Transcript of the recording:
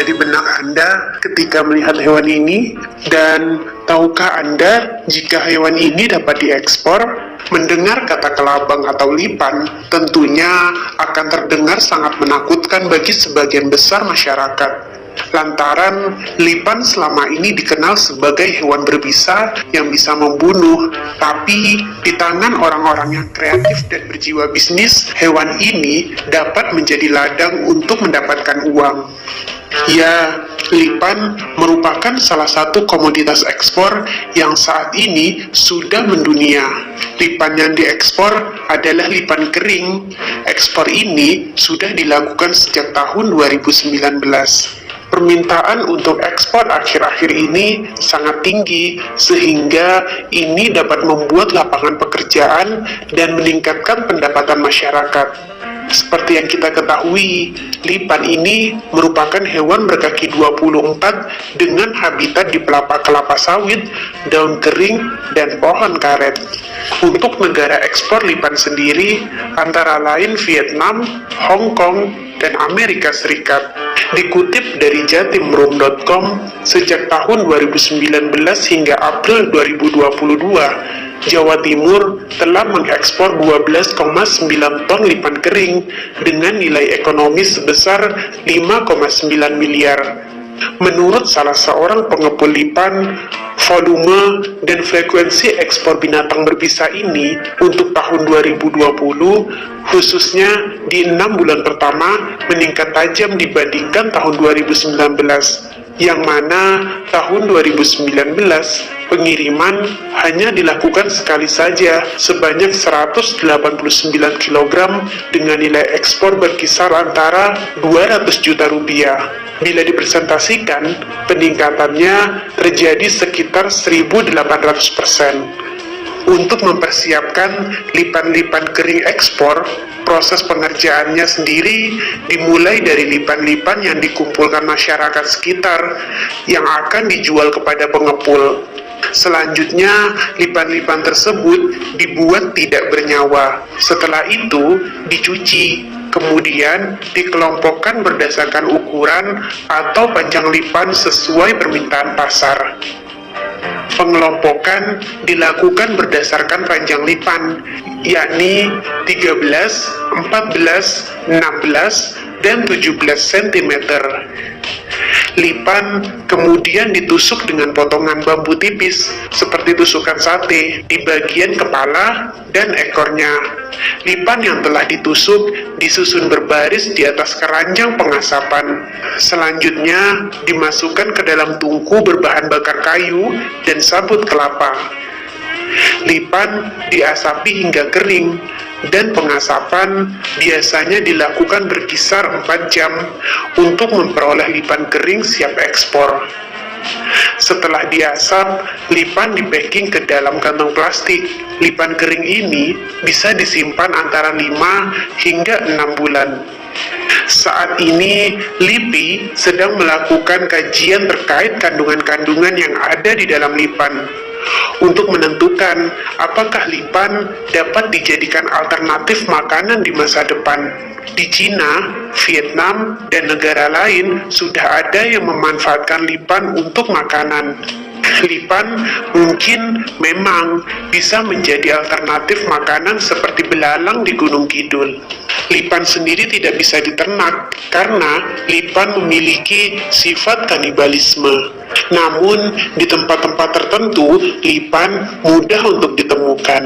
ada di benak Anda ketika melihat hewan ini? Dan tahukah Anda jika hewan ini dapat diekspor? Mendengar kata kelabang atau lipan tentunya akan terdengar sangat menakutkan bagi sebagian besar masyarakat. Lantaran lipan selama ini dikenal sebagai hewan berbisa yang bisa membunuh, tapi di tangan orang-orang yang kreatif dan berjiwa bisnis, hewan ini dapat menjadi ladang untuk mendapatkan uang. Ya, lipan merupakan salah satu komoditas ekspor yang saat ini sudah mendunia. Lipan yang diekspor adalah lipan kering. Ekspor ini sudah dilakukan sejak tahun 2019. Permintaan untuk ekspor akhir-akhir ini sangat tinggi, sehingga ini dapat membuat lapangan pekerjaan dan meningkatkan pendapatan masyarakat. Seperti yang kita ketahui, lipan ini merupakan hewan berkaki 24 dengan habitat di pelapa kelapa sawit, daun kering, dan pohon karet. Untuk negara ekspor lipan sendiri, antara lain Vietnam, Hong Kong, dan Amerika Serikat. Dikutip dari jatimroom.com, sejak tahun 2019 hingga April 2022, Jawa Timur telah mengekspor 12,9 ton lipan kering dengan nilai ekonomi sebesar 5,9 miliar. Menurut salah seorang pengepul lipan, volume dan frekuensi ekspor binatang berbisa ini untuk tahun 2020, khususnya di 6 bulan pertama, meningkat tajam dibandingkan tahun 2019. Yang mana tahun 2019 pengiriman hanya dilakukan sekali saja sebanyak 189 kg dengan nilai ekspor berkisar antara 200 juta rupiah. Bila dipresentasikan, peningkatannya terjadi sekitar 1.800%. Untuk mempersiapkan lipan-lipan kering ekspor, proses pengerjaannya sendiri dimulai dari lipan-lipan yang dikumpulkan masyarakat sekitar yang akan dijual kepada pengepul. Selanjutnya, lipan-lipan tersebut dibuat tidak bernyawa. Setelah itu, dicuci, kemudian dikelompokkan berdasarkan ukuran atau panjang lipan sesuai permintaan pasar. Pengelompokan dilakukan berdasarkan panjang lipan, yakni 13, 14, 16, dan 17 cm. Lipan kemudian ditusuk dengan potongan bambu tipis seperti tusukan sate di bagian kepala dan ekornya. Lipan yang telah ditusuk disusun berbaris di atas keranjang pengasapan. Selanjutnya dimasukkan ke dalam tungku berbahan bakar kayu dan sabut kelapa. Lipan diasapi hingga kering, dan pengasapan biasanya dilakukan berkisar 4 jam untuk memperoleh lipan kering siap ekspor. Setelah diasap, lipan dipacking ke dalam kantong plastik. Lipan kering ini bisa disimpan antara 5 hingga 6 bulan. Saat ini, LIPI sedang melakukan kajian terkait kandungan-kandungan yang ada di dalam lipan untuk menentukan apakah lipan dapat dijadikan alternatif makanan di masa depan. Di Cina, Vietnam, dan negara lain sudah ada yang memanfaatkan lipan untuk makanan. Lipan mungkin memang bisa menjadi alternatif makanan seperti belalang di Gunung Kidul. Lipan sendiri tidak bisa diternak karena lipan memiliki sifat kanibalisme. Namun, di tempat-tempat tertentu, lipan mudah untuk ditemukan.